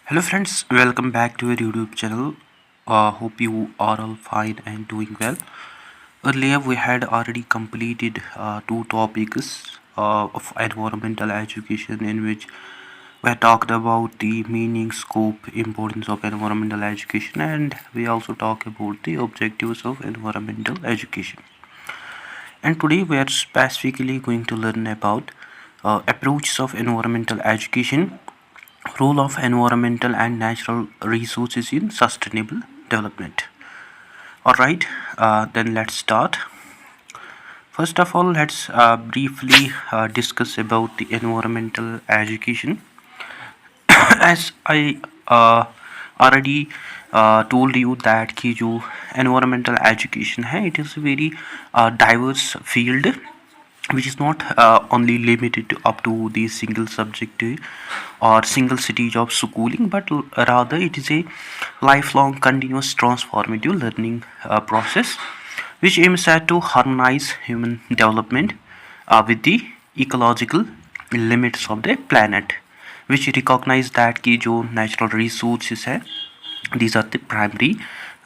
Hello friends, welcome back to our YouTube channel. Hope you are all fine and doing well. Earlier we had already completed two topics of environmental education, in which we talked about the meaning, scope, importance of environmental education, and we also talked about the objectives of environmental education. And today we are specifically going to learn about approaches of environmental education, role of environmental and natural resources in sustainable development. Alright, then let's start. First of all, let's briefly discuss about the environmental education. As I already told you that कि जो environmental education है, it is a very diverse field which is not only limited to up to the single subject or single stage of schooling, but rather it is a lifelong continuous transformative learning process which aims at to harmonize human development with the ecological limits of the planet, which recognize that कि जो natural resources है, these are the primary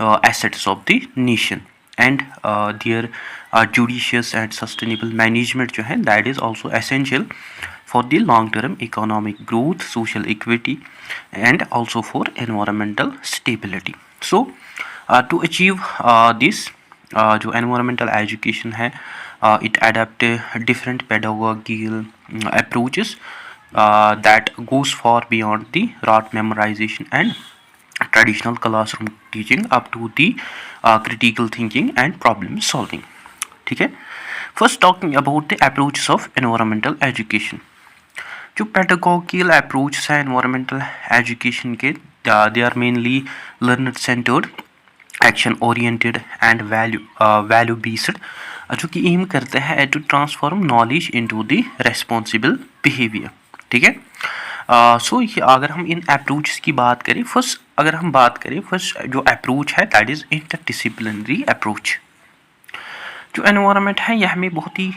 assets of the nation, and their judicious and sustainable management जो है, that is also essential for the long term economic growth, social equity, and also for environmental stability. So to achieve this, जो environmental education है, it adapt different pedagogical approaches that goes far beyond the rote memorization and traditional classroom teaching up to the critical thinking and problem solving. ठीक है. First talking about the approaches of environmental education. जो pedagogical approaches है environmental education के, they are mainly learner centered, action oriented and value based, जो कि M करते हैं to transform knowledge into the responsible behavior. ठीक है. सो अगर हम इन अप्रोचेस की बात करें, फर्स्ट जो अप्रोच है दैट इज़ इंटरडिसिप्लिनरी अप्रोच. जो एनवायरनमेंट है यह हमें बहुत ही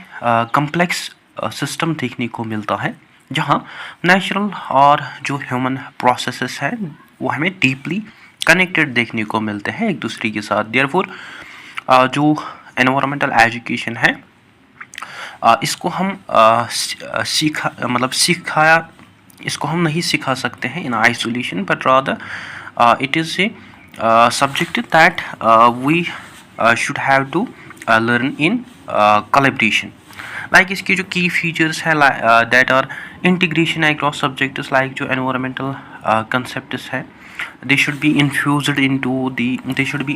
कम्प्लेक्स सिस्टम देखने को मिलता है, जहाँ नेचुरल और जो ह्यूमन प्रोसेसेस हैं वो हमें डीपली कनेक्टेड देखने को मिलते हैं एक दूसरे के साथ. देयरफॉर जो एनवायरमेंटल एजुकेशन है, इसको हम सिखाया इसको हम नहीं सिखा सकते हैं in isolation, but rather it is a subject that we should have to learn in collaboration. Like इसके जो की फीचर्स हैं that are integration across subjects, like जो एनवायरमेंटल कंसेप्ट्स है, they should be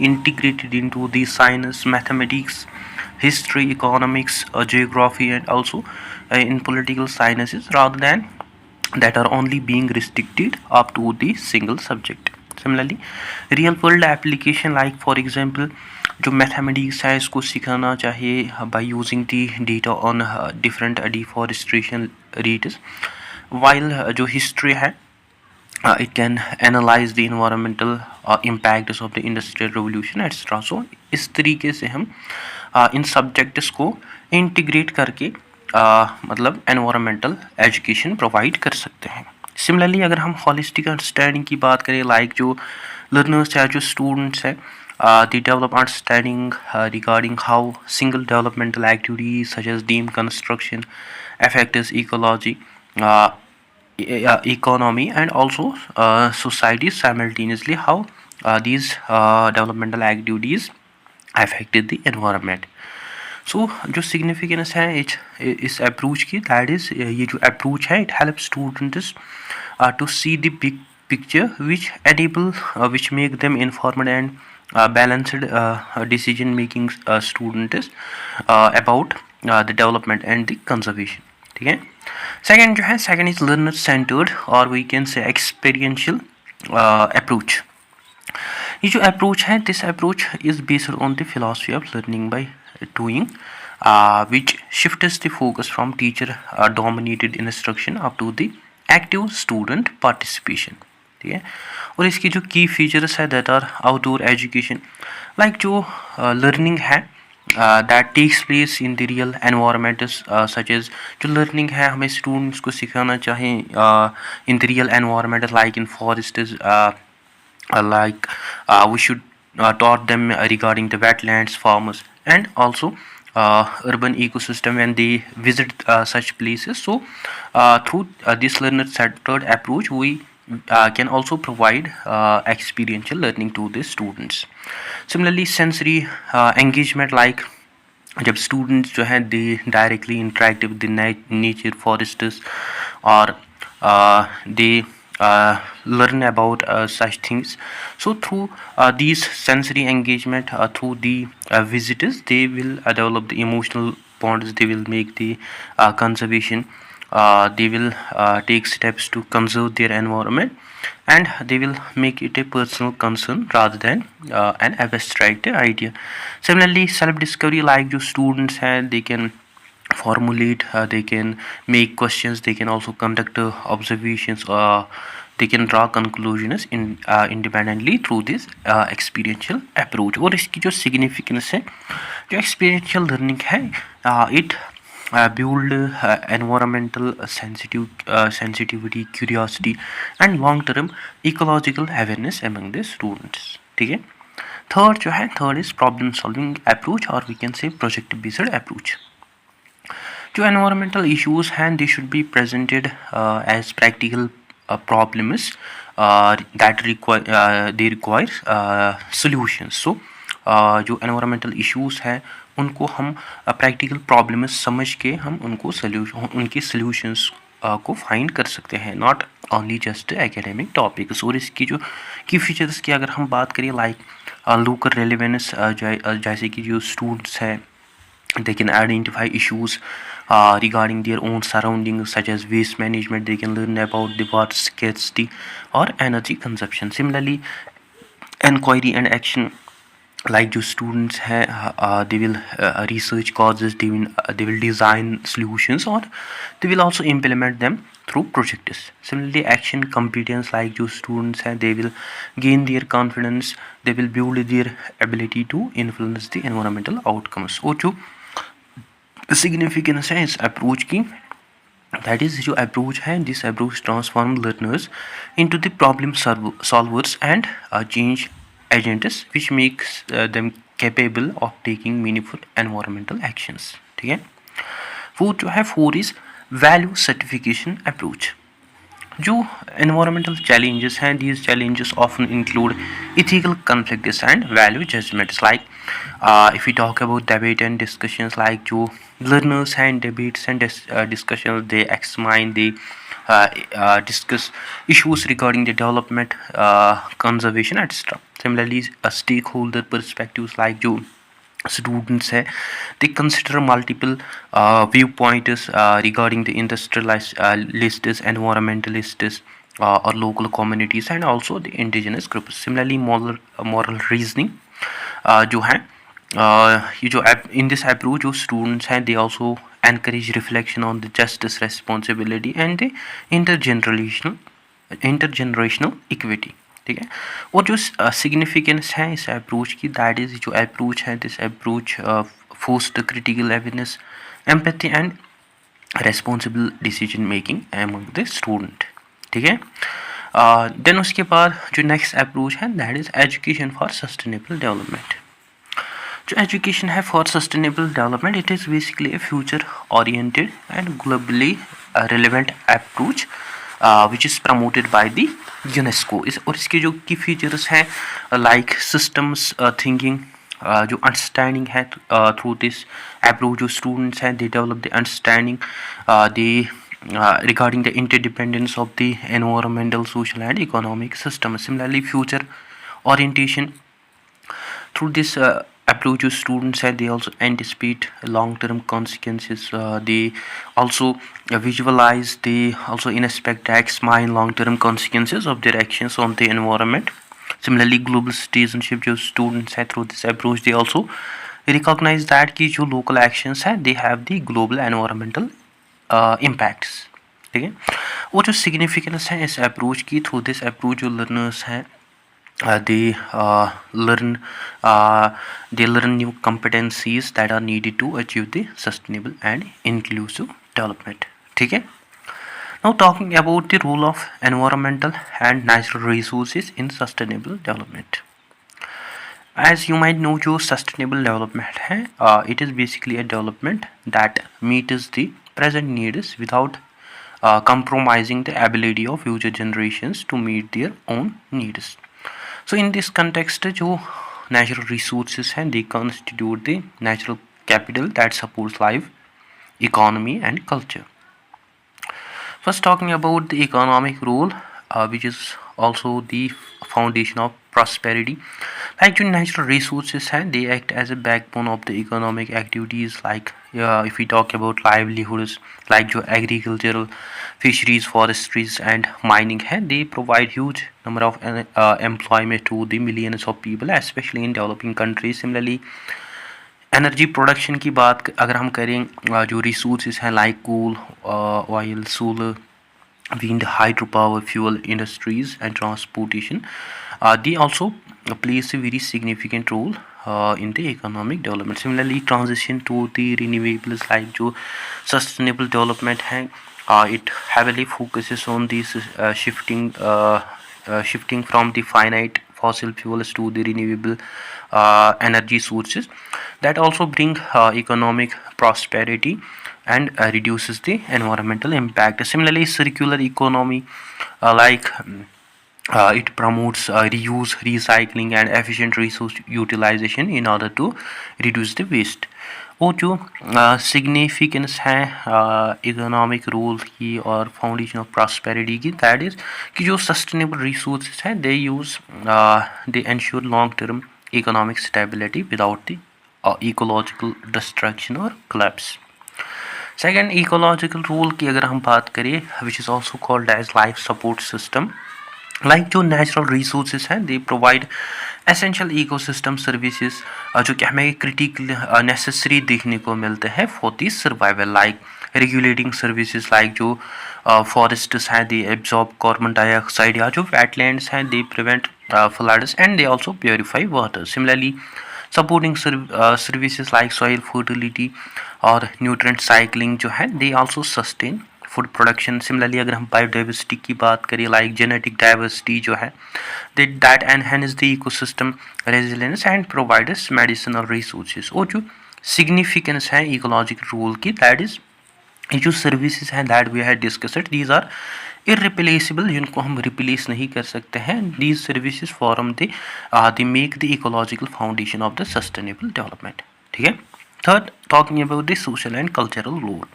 integrated into the science, mathematics, history, economics, geography, and also in political sciences, rather than that are only being restricted up to the single subject. Similarly, real world application, like for example जो mathematics है इसको सिखाना चाहिए by using the data on different deforestation rates, while जो history है it can analyze the environmental impacts of the industrial revolution etc. So इस तरीके से हम इन सब्जेक्ट्स को इंटीग्रेट करके मतलब एनवायरमेंटल एजुकेशन प्रोवाइड कर सकते हैं. सिमिलरली अगर हम होलिस्टिक अंडरस्टैंडिंग की बात करें, लाइक जो लर्नर्स है, जो स्टूडेंट्स है, they develop understanding regarding how single developmental activities such as dam construction affects ecology, economy, and also society simultaneously, how these developmental activities affected the environment. सो जो significance है इस अप्रोच की, that is ये जो approach है it help students to see the big picture which make them informed and balanced decision making students about the development and the conservation. ठीक है. Second is learner centred और we can say experiential approach. ये जो approach है, this approach is based on the philosophy of learning by doing, which shifts the focus from teacher dominated instruction up to the active student participation. ठीक है. और इसकी जो की features है that are outdoor education, like जो learning है that takes place in the real environments such as जो learning है हमें students को सिखाना चाहें in the real environment like in forests like we should taught them regarding the wetlands farmers and also urban ecosystem when they visit such places. So through this learner centered approach we can also provide experiential learning to the students. Similarly sensory engagement like जब students जो हैं दे directly interact with the nature forests और दे learn about such things. So through these sensory engagement through the visitors they will develop the emotional bonds, they will make the conservation, they will take steps to conserve their environment and they will make it a personal concern rather than an abstract idea. Similarly self discovery like जो students हैं they can formulate, they can make questions, they can also conduct observations, they can draw conclusions independently through this experiential approach. और इसकी जो significance है जो experiential learning है it build environmental sensitivity, curiosity and long term ecological awareness among the students. ठीक है. Third जो है third is problem solving approach और we can say project based approach. जो एनवायरमेंटल इश्यूज हैं they should be presented as practical problems that require solutions. So जो environmental issues हैं उनको हम प्रैक्टिकल प्रॉब्लम्स समझ के हम उनके सॉल्यूशंस को फाइंड कर सकते हैं, not only just academic topics. और इसकी जो की फीचर्स की अगर हम बात करें लाइक लोकल रेलेवेंस, जैसे कि जो स्टूडेंट्स हैं they can identify issues regarding their own surroundings such as waste management, they can learn about the water scarcity or energy consumption. Similarly inquiry and action like जो students हैं they will research causes, they will design solutions or they will also implement them through projects. Similarly action competence like जो students हैं they will gain their confidence, they will build their ability to influence the environmental outcomes. और जो significance है इस approach की that is जो approach है this approach transform learners into the problem solvers and change agents which makes them capable of taking meaningful environmental actions. ठीक है. Fourth जो है four is value certification approach. जो environmental challenges हैं these challenges often include ethical conflicts and value judgments like if we talk about debate and discussions like जो learners and debates and discussions they examine, they discuss issues regarding the development, conservation etc. Similarly stakeholder perspectives like जो students है they consider multiple viewpoints regarding the industrialists, environmentalists or local communities and also the indigenous groups. Similarly moral reasoning जो है ये जो in this approach जो students हैं they also encourage reflection on the justice, responsibility and the intergenerational equity. ठीक है. और जो सिग्निफिकेंस है इस अप्रोच की दैट इज जो अप्रोच है this approach foster critical awareness, empathy and responsible decision making among the student. ठीक है. देन उसके बाद जो नेक्स्ट अप्रोच है that is education for sustainable development. जो एजुकेशन है for sustainable development it is basically a future oriented and globally relevant approach which is promoted by the UNESCO. और इसके जो की फीचर्स हैं लाइक सिस्टम्स थिंकिंग, जो understanding है through this approach जो स्टूडेंट्स हैं they develop the understanding they regarding the interdependence of the environmental, social and economic system. Similarly future orientation through this approach to students and they also anticipate long-term consequences, they also visualize, they also inspect examine long-term consequences of their actions on the environment. Similarly global citizenship जो students है through this approach they also recognize that कि जो local actions है they have the global environmental impacts. ठीक है. वो जो significance है इस approach की through this approach जो learners हैं learn uh, they learn new competencies that are needed to achieve the sustainable and inclusive development. ठीक है. Now talking about the role of environmental and natural resources in sustainable development. As you might know, जो sustainable development है, it is basically a development that meets the present needs without compromising the ability of future generations to meet their own needs. So in this context, जो natural resources हैं, they constitute the natural capital that supports life, economy and culture. First, talking about the economic role, which is also the foundation of prosperity. Like जो natural resources हैं, they act as a backbone of the economic activities. Like if we talk about livelihoods, like जो agricultural, fisheries, forestries and mining हैं, they provide huge number of employment to the millions of people, especially in developing countries. Similarly, energy production की बात अगर हम करें, जो resources हैं like coal, oil, solar, wind, hydropower, fuel industries and transportation, they also plays a very significant role in the economic development. Similarly, transition to the renewables like जो sustainable development है, it heavily focuses on this shifting from the finite fossil fuels to the renewable energy sources that also bring economic prosperity and reduces the environmental impact. Similarly, circular economy, it promotes reuse, recycling and efficient resource utilization in order to reduce the waste. वो जो significance है economic role की और foundation of prosperity की, that is कि जो sustainable resources हैं, they use they ensure long term economic stability without the ecological destruction और कोलैप्स. सेकेंड, इकोलॉजिकल रोल की अगर हम बात करें, which is also called as life support system. Like जो नेचुरल रिसोर्सेज हैं, they provide essential ecosystem services जो कि हमें क्रिटिकल नेसेसरी देखने को मिलते हैं for the survival. Like regulating services, like जो फॉरेस्ट्स हैं, दे एब्जॉर्ब कार्बन डाइऑक्साइड, या जो वेटलैंड्स हैं, they prevent floods and they also purify water. Similarly, supporting services like soil fertility और न्यूट्रिएंट साइकिलिंग जो है, they also sustain food production. Similarly, अगर हम बायोडाइवर्सिटी की बात करें, लाइक जेनेटिक डाइवर्सिटी जो है, that enhance the ecosystem resilience and provides medicinal resources. और जो सिग्निफिकेंस है इकोलॉजिकल रोल की, दैट इज जो सर्विसेज हैं that we had discussed, these are irreplaceable, जिनको हम रिप्लेस नहीं कर सकते हैं. These services form they make the ecological foundation of the sustainable development. ठीक है. Third, talking about the social and cultural role.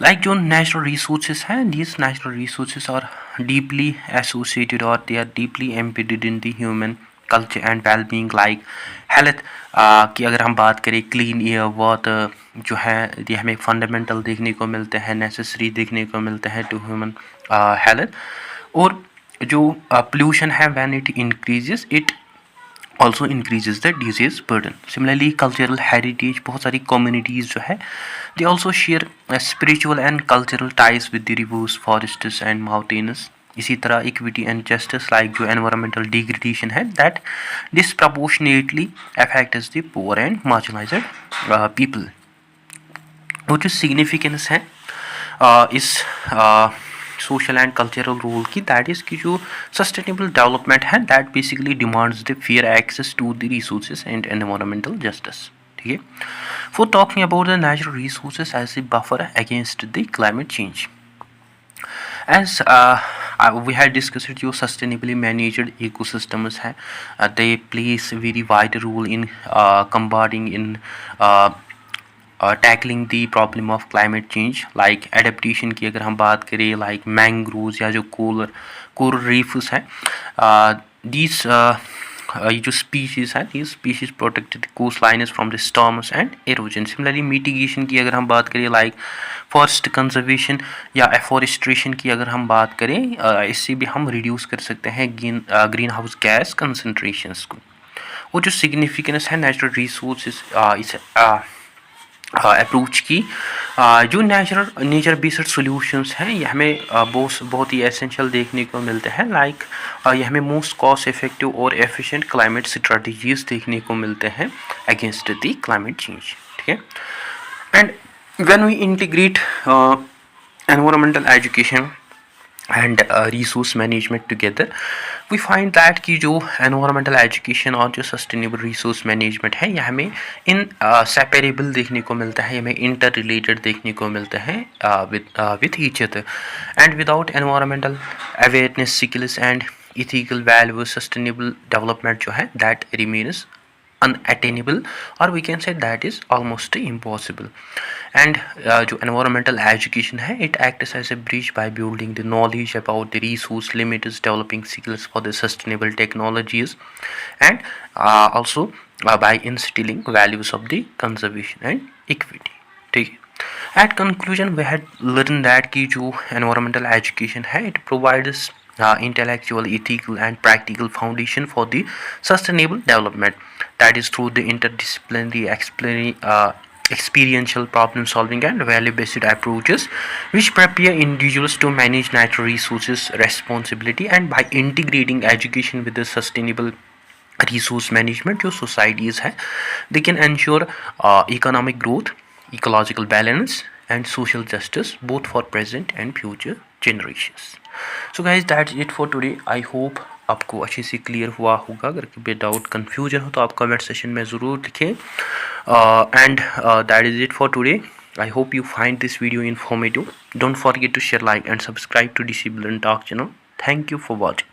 Like जो नेचुरल रिसोर्सेज हैं, these natural resources are deeply associated और they are deeply embedded in the human culture and wellbeing. Like health की अगर हम बात करें, क्लीन एयर, वाटर जो है, ये हमें फंडामेंटल देखने को मिलते हैं, नेसेसरी देखने को मिलते हैं टू ह्यूमन हेल्थ. और जो पोल्यूशन है, when it increases, it also increases the disease burden. Similarly, cultural heritage, बहुत सारी communities जो है, they also share spiritual and cultural ties with the rivers, forests and mountains. इसी तरह equity and justice, like जो environmental degradation है, that disproportionately affects the poor and marginalized people. वो जो significance है इस सोशल एंड कल्चरल रोल की, that is कि जो सस्टेनेबल डेवलपमेंट है, that basically demands the fair access to the resources and environmental justice. ठीक है. For talking about the natural resources as a buffer against the climate change, as we had discussed जो sustainably managed ecosystems है, they plays a very vital role in combating in tackling the problem of climate change. Like adaptation की अगर हम बात करें, like mangroves या जो coral reefs हैं, दीज ये जो स्पीशीज़ हैं, these species protect the coast lines from the storms and erosion. Similarly, mitigation की अगर हम बात करें, लाइक फॉरेस्ट कंजर्वेशन या एफॉरेस्ट्रेशन की अगर हम बात करें, इससे भी हम रिड्यूस कर सकते हैं ग्रीन हाउस गैस कंसनट्रेशंस को. वो जो सिग्निफिकेंस है नेचुरल रिसोर्सेज, अप्रोच की। जो नेचर बेस्ड सॉल्यूशंस हैं ये हमें बहुत ही एसेंशियल देखने को मिलते हैं। लाइक ये हमें मोस्ट कॉस्ट इफेक्टिव और एफिशिएंट क्लाइमेट स्ट्रेटजीज देखने को मिलते हैं अगेंस्ट द क्लाइमेट चेंज। ठीक है। And when we integrate environmental education and resource management together, we find that कि जो एनवायरमेंटल एजुकेशन और जो सस्टेनेबल रिसोर्स मैनेजमेंट है यह हमें इन सेपरेबल देखने को मिलता है, हमें इंटर रिलेटेड देखने को मिलता है with each other. And without environmental awareness, skills and ethical values, sustainable development जो है that remains unattainable, or we can say that is almost impossible. And जो environmental education है it acts as a bridge by building the knowledge about the resource limits, developing skills for the sustainable technologies, and also by instilling values of the conservation and equity. ठीक है। At conclusion we had learned that कि जो environmental education है it provides intellectual, ethical and practical foundation for the sustainable development, that is through the interdisciplinary experiential problem solving and value based approaches which prepare individuals to manage natural resources responsibility, and by integrating education with the sustainable resource management जो societies है they can ensure economic growth, ecological balance and social justice both for present and future generations. So guys that's it for today. I hope आपको अच्छे से clear हुआ होगा। अगर कोई doubt confusion हो तो आप कमेंट सेशन में ज़रूर लिखें। And that is it for today. I hope you find this video informative. Don't forget to share, like and subscribe to DC Blunt Talk channel. Thank you for watching.